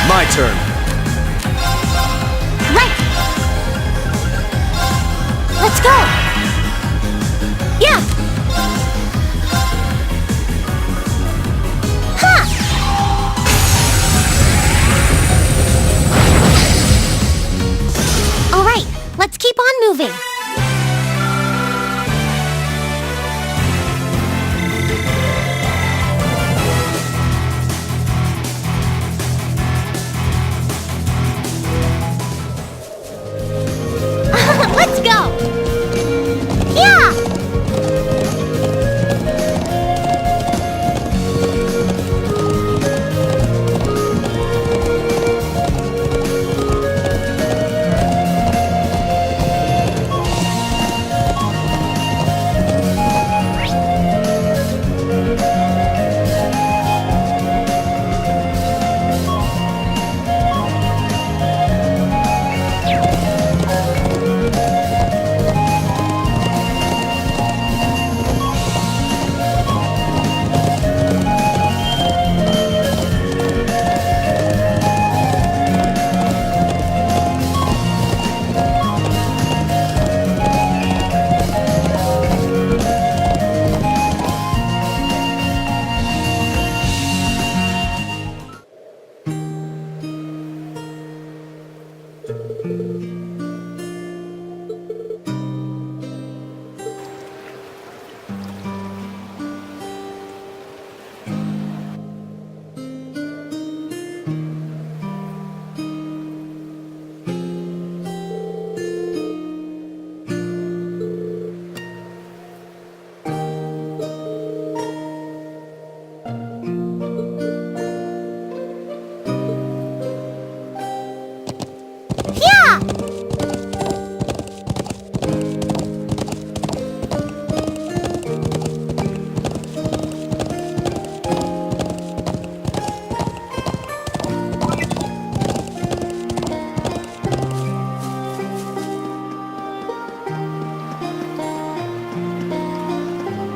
My turn. Right. Let's go. Yeah. Ha! All right, let's keep on moving. Let's go! Yeah!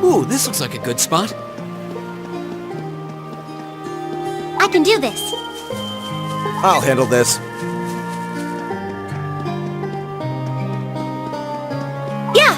Ooh, this looks like a good spot. I can do this. I'll handle this. Yeah!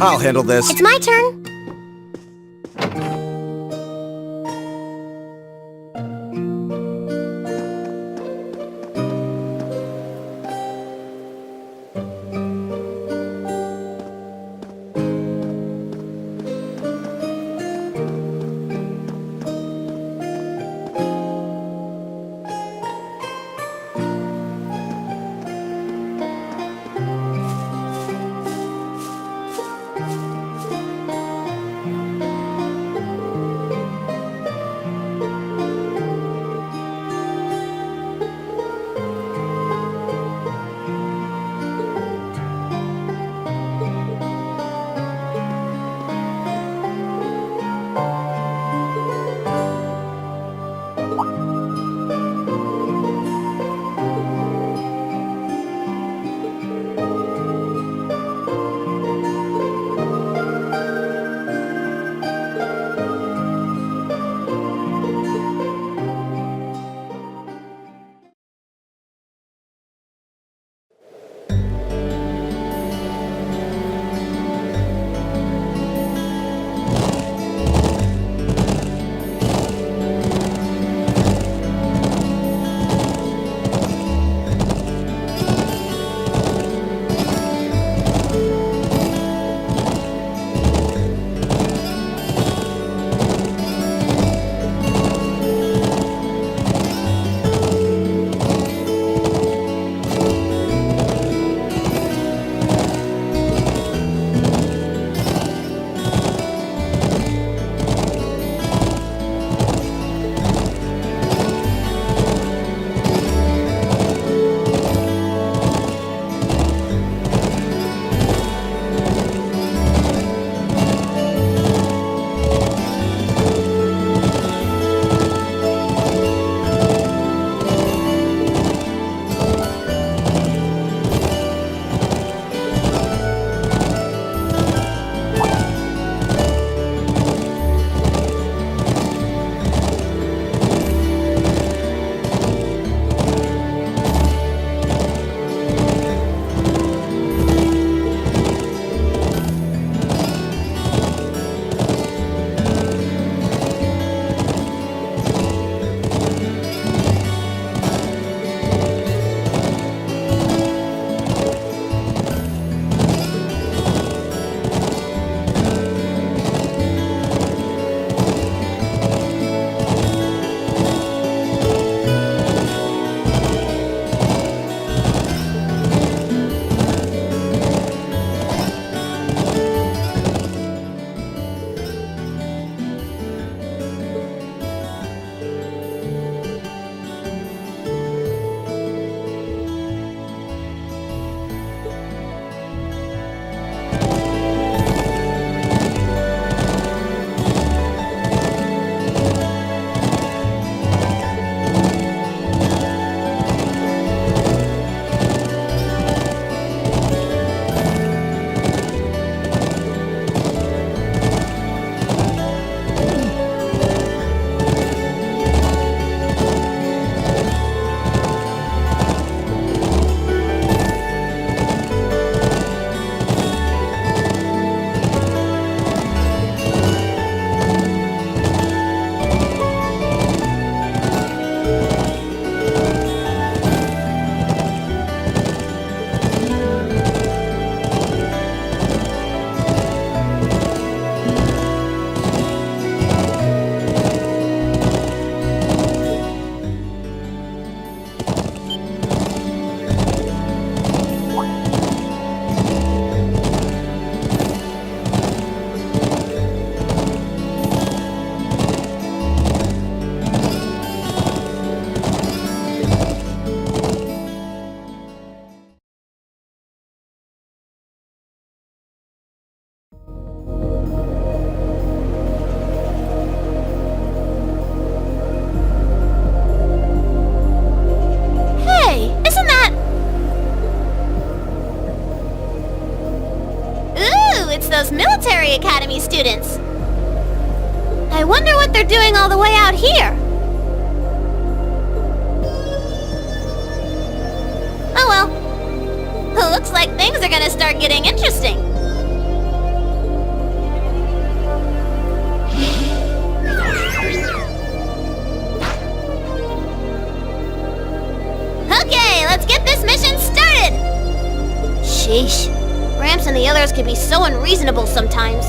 I'll handle this. It's my turn. those military academy students. I wonder what they're doing all the way out here. Oh well. Looks like things are gonna start getting interesting. Sheesh. Gramps and the others can be so unreasonable sometimes.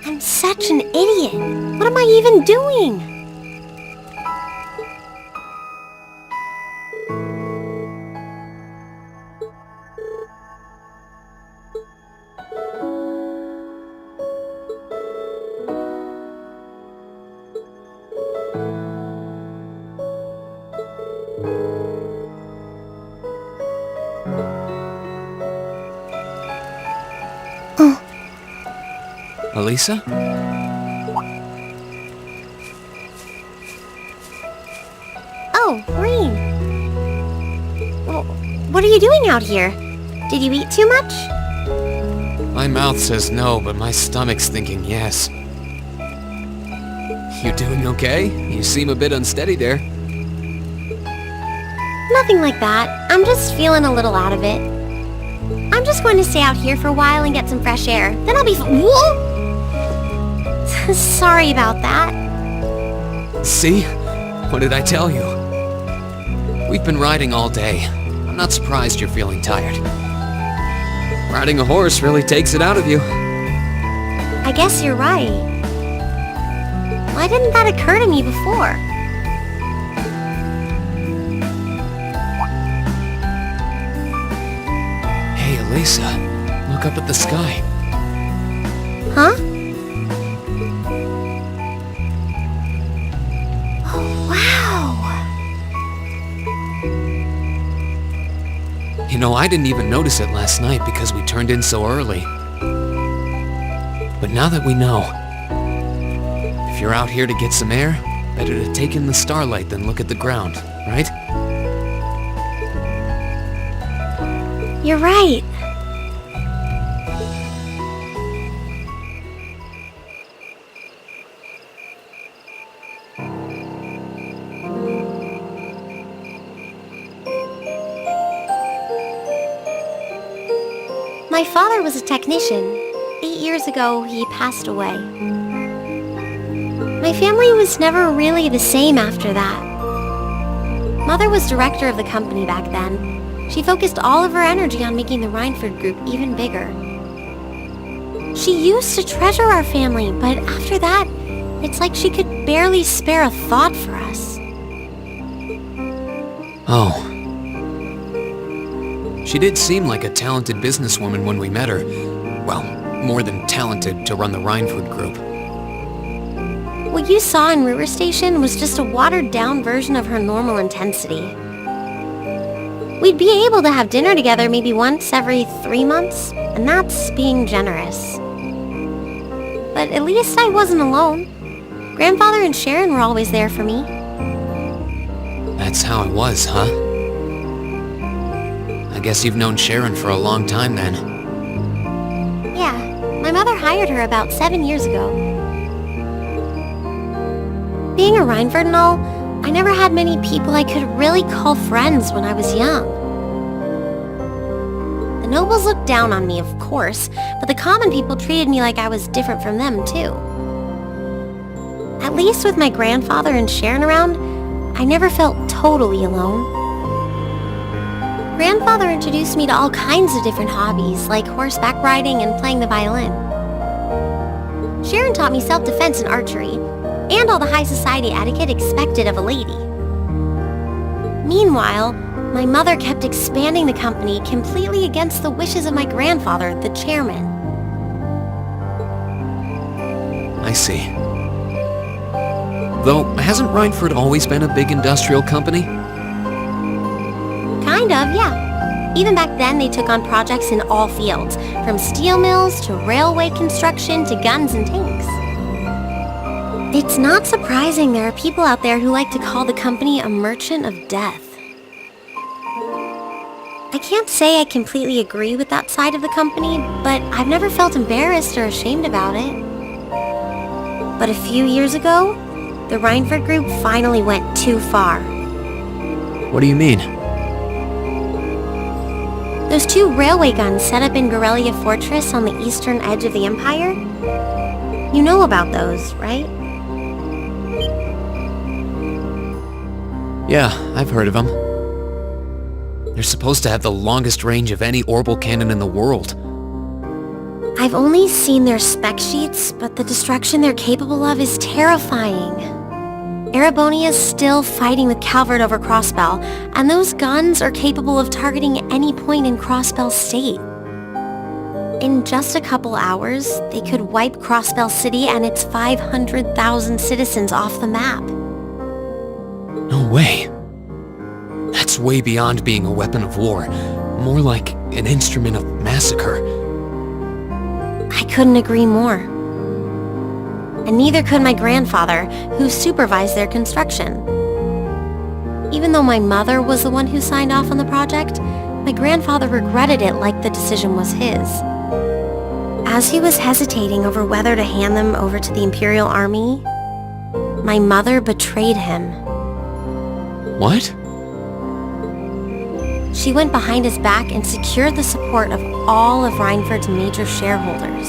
I'm such an idiot. What am I even doing? Alisa? Oh, Rein. Well, what are you doing out here? Did you eat too much? My mouth says no, but my stomach's thinking yes. You doing okay? You seem a bit unsteady there. Nothing like that. I'm just feeling a little out of it. I'm just going to stay out here for a while and get some fresh air. Then I'll be Whoa! Sorry about that. See? What did I tell you? We've been riding all day. I'm not surprised you're feeling tired. Riding a horse really takes it out of you. I guess you're right. Why didn't that occur to me before? Hey, Alisa, look up at the sky. Huh? I didn't even notice it last night because we turned in so early. But now that we know, if you're out here to get some air, better to take in the starlight than look at the ground, right? You're right. My father was a technician. 8 years ago, he passed away. My family was never really the same after that. Mother was director of the company back then. She focused all of her energy on making the Reinford group even bigger. She used to treasure our family, but after that, it's like she could barely spare a thought for us. Oh. She did seem like a talented businesswoman when we met her. Well, more than talented to run the Reinford group. What you saw in River Station was just a watered-down version of her normal intensity. We'd be able to have dinner together maybe once every 3 months, and that's being generous. But at least I wasn't alone. Grandfather and Sharon were always there for me. That's how it was, huh? I guess you've known Sharon for a long time then. Yeah, my mother hired her about 7 years ago. Being a Reinford and all, I never had many people I could really call friends when I was young. The nobles looked down on me, of course, but the common people treated me like I was different from them, too. At least with my grandfather and Sharon around, I never felt totally alone. Grandfather introduced me to all kinds of different hobbies, like horseback riding and playing the violin. Sharon taught me self-defense and archery, and all the high society etiquette expected of a lady. Meanwhile, my mother kept expanding the company completely against the wishes of my grandfather, the chairman. I see. Though, hasn't Reinford always been a big industrial company? Kind of, yeah. Even back then, they took on projects in all fields, from steel mills to railway construction to guns and tanks. It's not surprising there are people out there who like to call the company a merchant of death. I can't say I completely agree with that side of the company, but I've never felt embarrassed or ashamed about it. But a few years ago, the Reinford group finally went too far. What do you mean? Those 2 railway guns set up in Gorelia Fortress on the eastern edge of the Empire? You know about those, right? Yeah, I've heard of them. They're supposed to have the longest range of any orbital cannon in the world. I've only seen their spec sheets, but the destruction they're capable of is terrifying. Erebonia's still fighting with Calvert over Crossbell, and those guns are capable of targeting any point in Crossbell State. In just a couple hours, they could wipe Crossbell City and its 500,000 citizens off the map. No way. That's way beyond being a weapon of war. More like an instrument of massacre. I couldn't agree more. And neither could my grandfather, who supervised their construction. Even though my mother was the one who signed off on the project, my grandfather regretted it like the decision was his. As he was hesitating over whether to hand them over to the Imperial Army, my mother betrayed him. What? She went behind his back and secured the support of all of Reinford's major shareholders.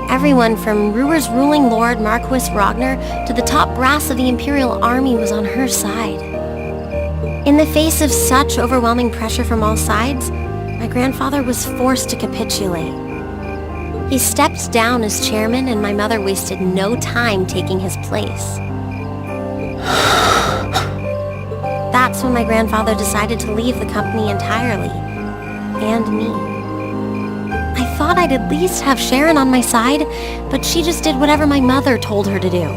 Everyone from Ruhr's ruling lord Marquis Ragnar to the top brass of the Imperial Army was on her side. In the face of such overwhelming pressure from all sides, my grandfather was forced to capitulate. He stepped down as chairman, and my mother wasted no time taking his place. That's when my grandfather decided to leave the company entirely. And me. I thought I'd at least have Sharon on my side, but she just did whatever my mother told her to do.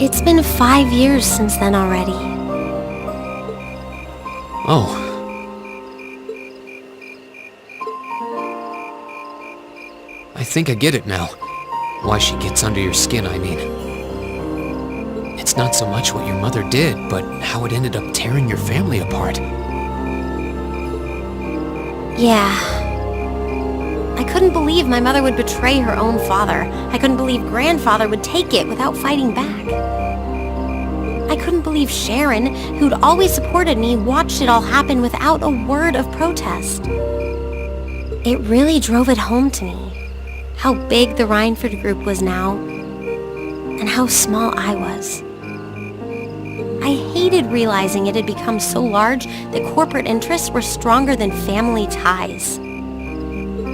It's been 5 years since then already. Oh, I think I get it now. Why she gets under your skin, I mean. It's not so much what your mother did, but how it ended up tearing your family apart. Yeah. I couldn't believe my mother would betray her own father. I couldn't believe grandfather would take it without fighting back. I couldn't believe Sharon, who'd always supported me, watched it all happen without a word of protest. It really drove it home to me, how big the Reinford group was now, and how small I was. I hated realizing it had become so large that corporate interests were stronger than family ties.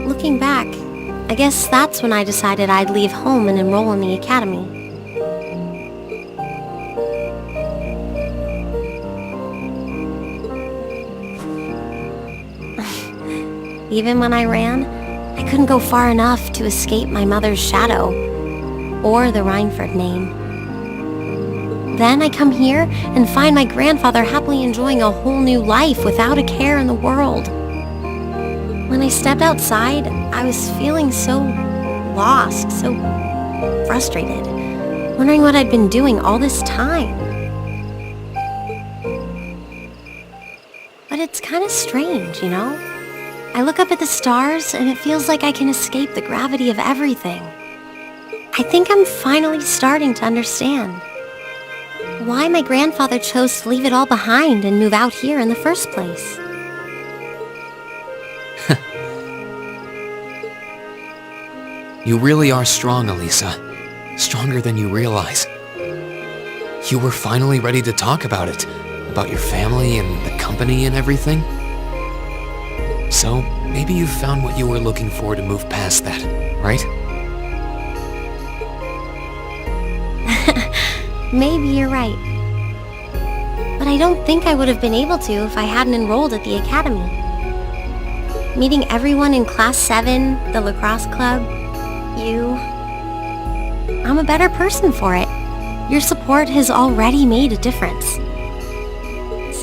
Looking back, I guess that's when I decided I'd leave home and enroll in the academy. Even when I ran, I couldn't go far enough to escape my mother's shadow, or the Reinford name. Then I come here and find my grandfather happily enjoying a whole new life without a care in the world. When I stepped outside, I was feeling so lost, so frustrated, wondering what I'd been doing all this time. But it's kind of strange, you know? I look up at the stars and it feels like I can escape the gravity of everything. I think I'm finally starting to understand why my grandfather chose to leave it all behind and move out here in the first place. You really are strong, Alisa. Stronger than you realize. You were finally ready to talk about it. About your family and the company and everything. So, maybe you found what you were looking for to move past that, right? Maybe you're right. But I don't think I would have been able to if I hadn't enrolled at the academy. Meeting everyone in Class 7, the lacrosse club, you... I'm a better person for it. Your support has already made a difference.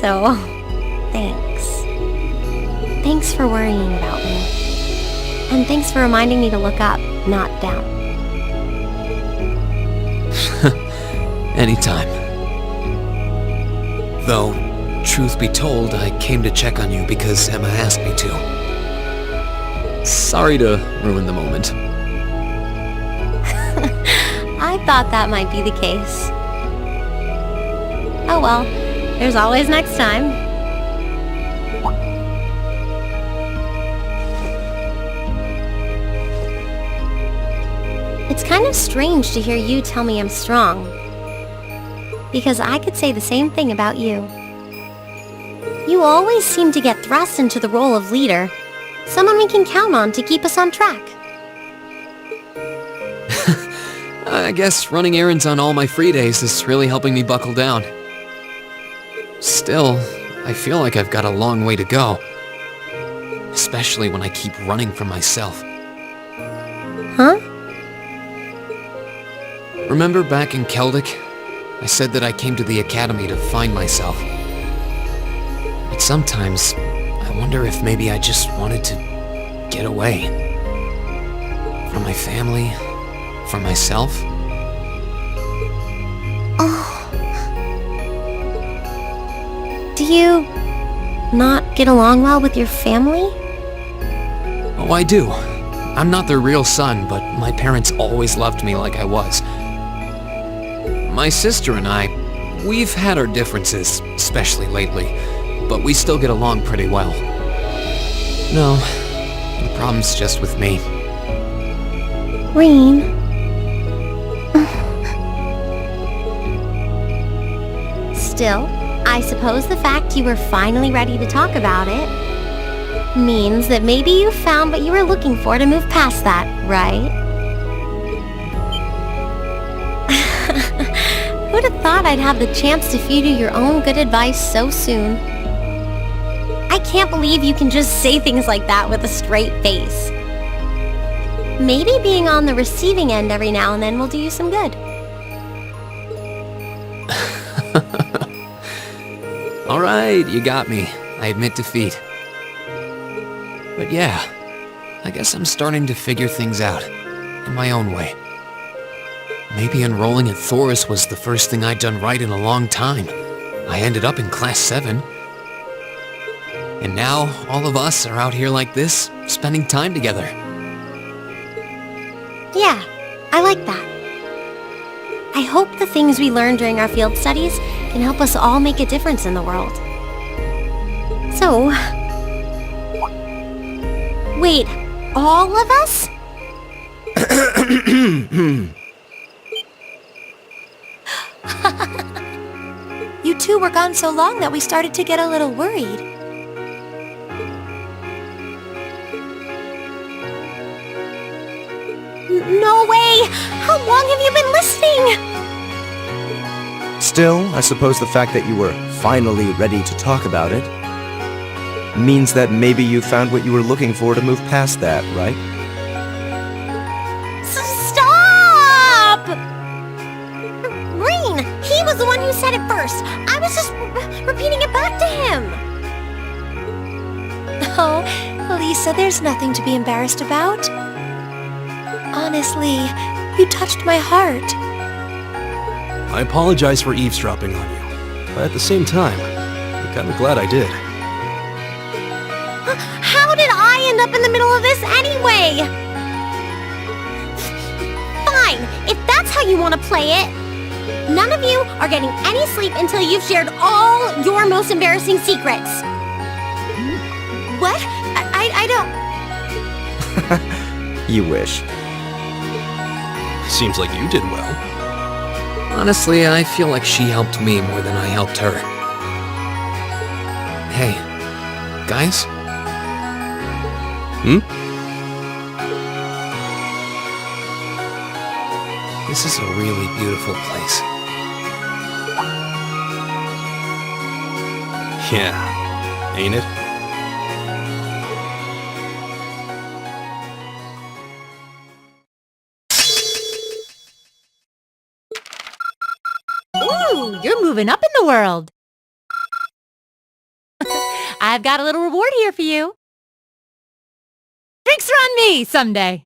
So, thanks. Thanks for worrying about me. And thanks for reminding me to look up, not down. Anytime. Though, truth be told, I came to check on you because Emma asked me to. Sorry to ruin the moment. I thought that might be the case. Oh well, there's always next time. It's kind of strange to hear you tell me I'm strong. Because I could say the same thing about you. You always seem to get thrust into the role of leader, someone we can count on to keep us on track. I guess running errands on all my free days is really helping me buckle down. Still, I feel like I've got a long way to go. Especially when I keep running from myself. Huh? Remember back in Keldic? I said that I came to the academy to find myself. But sometimes, I wonder if maybe I just wanted to get away. From my family, from myself. Oh. Do you not get along well with your family? Oh, I do. I'm not their real son, but my parents always loved me like I was. My sister and I, we've had our differences, especially lately, but we still get along pretty well. No, the problem's just with me. Rein. Still, I suppose the fact you were finally ready to talk about it means that maybe you found what you were looking for to move past that, right? Who'd have thought I'd have the chance to feed you your own good advice so soon? I can't believe you can just say things like that with a straight face. Maybe being on the receiving end every now and then will do you some good. Alright, you got me. I admit defeat. But yeah, I guess I'm starting to figure things out, in my own way. Maybe enrolling at Thoris was the first thing I'd done right in a long time. I ended up in Class 7. And now, all of us are out here like this, spending time together. Yeah, I like that. I hope the things we learned during our field studies can help us all make a difference in the world. So... Wait, all of us? You two were gone so long that we started to get a little worried. No way! How long have you been listening? Still, I suppose the fact that you were finally ready to talk about it means that maybe you found what you were looking for to move past that, right? Stop! Rain, he was the one who said it first. I was just repeating it back to him. Oh, Alisa, there's nothing to be embarrassed about. Honestly, you touched my heart. I apologize for eavesdropping on you, but at the same time, I'm kind of glad I did. How did I end up in the middle of this anyway? Fine, if that's how you want to play it. None of you are getting any sleep until you've shared all your most embarrassing secrets. What? I don't... You wish. Seems like you did well. Honestly, I feel like she helped me more than I helped her. Hey, guys? This is a really beautiful place. Yeah, ain't it? Ooh, you're moving up in the world. I've got a little reward here for you. Drinks are on me someday.